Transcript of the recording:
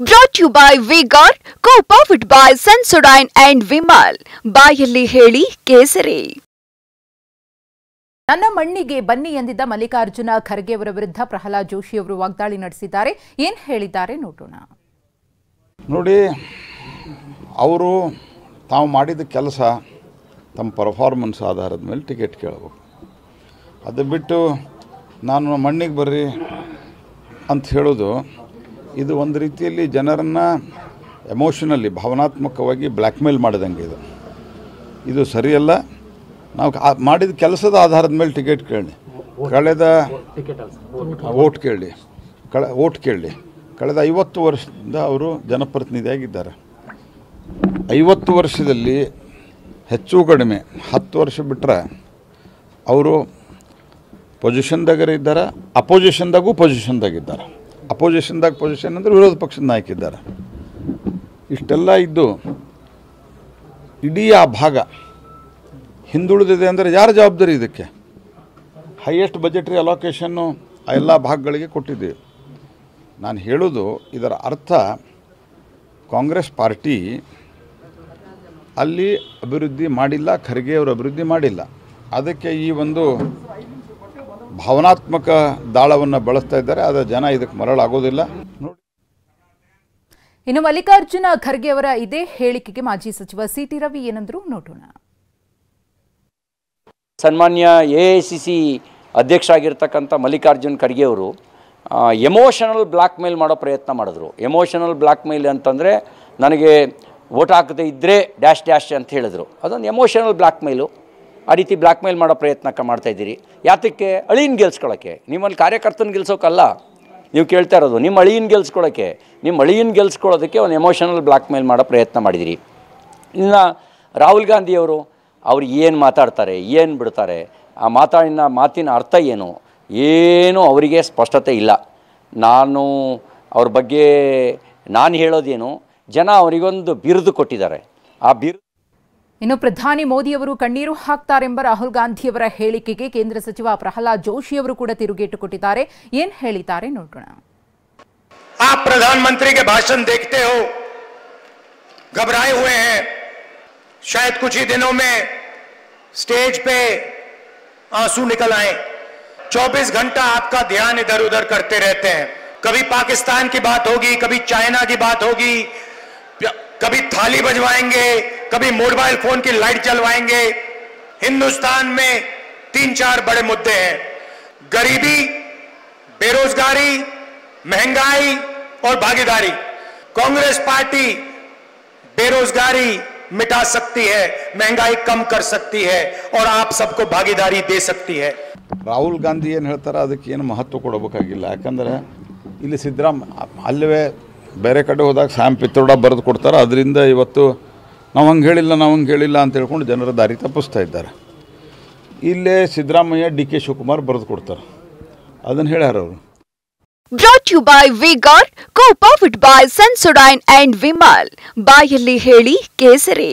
Brought to you by Vigor, co-powered by Sensodyne and Vimal. ಬಾಯಲ್ಲಿ ಹೇಳಿ ಕೇಸರಿ. ನನ್ನ ಮಣ್ಣಿಗೆ ಬನ್ನಿ ಎಂದಿದ್ದ ಮಲ್ಲಿಕಾರ್ಜುನ ಖರ್ಗೆ ಅವರ ವಿರುದ್ಧ ಪ್ರಹ್ಲಾದ್ ಜೋಶಿ ಅವರು ವಾಗ್ದಾಳಿ ನಡೆಸಿದ್ದಾರೆ. ಏನು ಹೇಳಿದ್ದಾರೆ ನೋಡೋಣ. ನೋಡಿ, ಅವರು ತಾವು ಮಾಡಿದ ಕೆಲಸ ತಮ್ಮ ಪರ್ಫಾರ್ಮೆನ್ಸ್ ಆಧಾರದ ಮೇಲೆ ಟಿಕೆಟ್ ಕೇಳಬೇಕು. ಅದು ಬಿಟ್ಟು ನಾನು ಮಣ್ಣಿಗೆ ಬರ್ರಿ ಅಂತ ಹೇಳೋದು ಇದು ಒಂದು ರೀತಿಯಲ್ಲಿ ಜನರನ್ನು ಎಮೋಷನಲಿ ಭಾವನಾತ್ಮಕವಾಗಿ ಬ್ಲ್ಯಾಕ್ಮೇಲ್ ಮಾಡಿದಂಗೆ ಇದು ಸರಿಯಲ್ಲ. ನಾವು ಮಾಡಿದ ಕೆಲಸದ ಆಧಾರದ ಮೇಲೆ ಟಿಕೆಟ್ ಕೇಳಿ ಓಟ್ ಕೇಳಿ ಕಳೆದ 50 ವರ್ಷದಿಂದ ಅವರು ಜನಪ್ರತಿನಿಧಿಯಾಗಿದ್ದಾರೆ. 50 ವರ್ಷದಲ್ಲಿ ಹೆಚ್ಚು ಕಡಿಮೆ 10 ವರ್ಷ ಬಿಟ್ಟರೆ ಅವರು ಪೊಸಿಷನ್ದಾಗರ ಇದ್ದಾರೆ, ಅಪೋಸಿಷನ್ದಾಗೂ ಪೊಸಿಷನ್ದಾಗಿದ್ದಾರೆ. ಅಪೋಸಿಷನ್ದಾಗ ಪೊಸಿಷನ್ ಅಂದರೆ ವಿರೋಧ ಪಕ್ಷದ ನಾಯಕ ಇದ್ದಾರೆ. ಇಷ್ಟೆಲ್ಲ ಇದ್ದು ಇಡೀ ಆ ಭಾಗ ಹಿಂದುಳಿದಿದೆ ಅಂದರೆ ಯಾರ ಜವಾಬ್ದಾರಿ? ಇದಕ್ಕೆ ಹೈಯೆಸ್ಟ್ ಬಜೆಟ್ರಿ ಅಲೋಕೇಶನ್ನು ಆ ಎಲ್ಲ ಭಾಗಗಳಿಗೆ ಕೊಟ್ಟಿದ್ದೀವಿ. ನಾನು ಹೇಳೋದು ಇದರ ಅರ್ಥ ಕಾಂಗ್ರೆಸ್ ಪಾರ್ಟಿ ಅಲ್ಲಿ ಅಭಿವೃದ್ಧಿ ಮಾಡಿಲ್ಲ, ಖರ್ಗೆ ಅವರು ಅಭಿವೃದ್ಧಿ ಮಾಡಿಲ್ಲ. ಅದಕ್ಕೆ ಈ ಒಂದು ಭಾವನಾತ್ಮಕ ದಾಳವನ್ನು ಬಳಸ್ತಾ ಇದ್ದಾರೆ. ಆದರೆ ಜನ ಇದಕ್ಕೆ ಮರಳಾಗೋದಿಲ್ಲ. ಇನ್ನು ಮಲ್ಲಿಕಾರ್ಜುನ ಖರ್ಗೆ ಅವರ ಇದೇ ಹೇಳಿಕೆಗೆ ಮಾಜಿ ಸಚಿವ ಸಿಟಿ ರವಿ ಏನಂದ್ರು ನೋಡೋಣ. ಸನ್ಮಾನ್ಯ AICC ಅಧ್ಯಕ್ಷರಾಗಿರ್ತಕ್ಕಂಥ ಮಲ್ಲಿಕಾರ್ಜುನ್ ಖರ್ಗೆ ಅವರು ಎಮೋಷನಲ್ ಬ್ಲ್ಯಾಕ್ ಮೇಲ್ ಮಾಡೋ ಪ್ರಯತ್ನ ಮಾಡಿದ್ರು. ಎಮೋಷನಲ್ ಬ್ಲ್ಯಾಕ್ ಮೇಲ್ ಅಂತಂದರೆ ನನಗೆ ವೋಟ್ ಹಾಕದೇ ಇದ್ದರೆ ಡ್ಯಾಶ್ ಡ್ಯಾಶ್ ಅಂತ ಹೇಳಿದ್ರು. ಅದೊಂದು ಎಮೋಷನಲ್ ಬ್ಲ್ಯಾಕ್ ಮೇಲು. ಆ ರೀತಿ ಬ್ಲ್ಯಾಕ್ ಮೇಲ್ ಮಾಡೋ ಪ್ರಯತ್ನ ಮಾಡ್ತಾಯಿದ್ದೀರಿ. ಯಾತಕ್ಕೆ? ಅಳಿಯನ್ ಗೆಲ್ಸ್ಕೊಳ್ಳೋಕ್ಕೆ. ನಿಮ್ಮಲ್ಲಿ ಕಾರ್ಯಕರ್ತನ ಗೆಲ್ಸೋಕ್ಕಲ್ಲ ನೀವು ಕೇಳ್ತಾ ಇರೋದು. ನಿಮ್ಮ ಅಳಿಯನ್ ಗೆಲ್ಸ್ಕೊಳ್ಳೋಕ್ಕೆ, ನಿಮ್ಮ ಅಳಿಯನ್ ಗೆಲ್ಸ್ಕೊಳ್ಳೋದಕ್ಕೆ ಒಂದು ಎಮೋಷನಲ್ ಬ್ಲ್ಯಾಕ್ ಮೇಲ್ ಮಾಡೋ ಪ್ರಯತ್ನ ಮಾಡಿದಿರಿ. ಇನ್ನು ರಾಹುಲ್ ಗಾಂಧಿಯವರು ಅವ್ರು ಏನು ಮಾತಾಡ್ತಾರೆ, ಏನು ಬಿಡ್ತಾರೆ, ಆ ಮಾತಿನ ಅರ್ಥ ಏನು ಅವರಿಗೆ ಸ್ಪಷ್ಟತೆ ಇಲ್ಲ. ನಾನು ಅವ್ರ ಬಗ್ಗೆ ನಾನು ಹೇಳೋದೇನು, ಜನ ಅವರಿಗೊಂದು ಬಿರುದು ಕೊಟ್ಟಿದ್ದಾರೆ. ಆ ಬಿರುದು ಇನ್ನು ಪ್ರಧಾನಿ ಮೋದಿ ಅವರು ಕಣ್ಣೀರು ಹಾಕ್ತಾರೆಂಬ ರಾಹುಲ್ ಗಾಂಧಿಯವರ ಹೇಳಿಕೆಗೆ ಕೇಂದ್ರ ಸಚಿವ ಪ್ರಹ್ಲಾದ್ ಜೋಶಿ ಅವರು ಕೂಡ ತಿರುಗೇಟು ಕೊಟ್ಟಿದ್ದಾರೆ. ಏನು ಹೇಳಿದ್ದಾರೆ ನೋಡೋಣ. आप प्रधानमंत्री के भाषण देखते हो, घबराए हुए हैं. शायद कुछ ही दिनों में स्टेज पे आंसू निकल आए. 24 घंटा आपका ध्यान इधर उधर करते रहते हैं. कभी पाकिस्तान की बात होगी, कभी चाइना की बात होगी, कभी थाली बजवाएंगे, कभी मोबाइल फोन की लाइट जलवाएंगे. हिंदुस्तान में 3-4 बड़े मुद्दे हैं: गरीबी, बेरोजगारी, महंगाई और भागीदारी. कांग्रेस पार्टी बेरोजगारी मिटा सकती है, महंगाई कम कर सकती है और आप सबको भागीदारी दे सकती है. ರಾಹುಲ್ ಗಾಂಧಿ ಏನು ಹೇಳ್ತಾರೆ ಅದಕ್ಕೆ ಏನು ಮಹತ್ವ ಕೊಡಬೇಕಾಗಿಲ್ಲ. ಯಾಕಂದರೆ ಇಲ್ಲಿ ಅಲ್ಲವೇ ಬೇರೆ ಕಡೆ ಹೋದಾಗ ಸ್ಯಾಮ್ ಪಿತ್ರೋಡ ಬರೆದು ಕೊಡ್ತಾರೆ. ಅದರಿಂದ ಇವತ್ತು ನಾವು ಹಂಗೆ ಹೇಳಿಲ್ಲ ಅಂತ ಹೇಳ್ಕೊಂಡು ಜನರ ದಾರಿ ತಪ್ಪಿಸ್ತಾ ಇದ್ದಾರೆ. ಇಲ್ಲೇ ಸಿದ್ದರಾಮಯ್ಯ DK ಶಿವಕುಮಾರ್ ಬರೆದು ಕೊಡ್ತಾರೆ. ಅದನ್ನು ಹೇಳ್ಯಾರ ಅವರು. Brought to you by Vigor, co-powered by Sensodyne and Vimal. ಬಾಯಲ್ಲಿ ಹೇಳಿ ಕೇಸರಿ.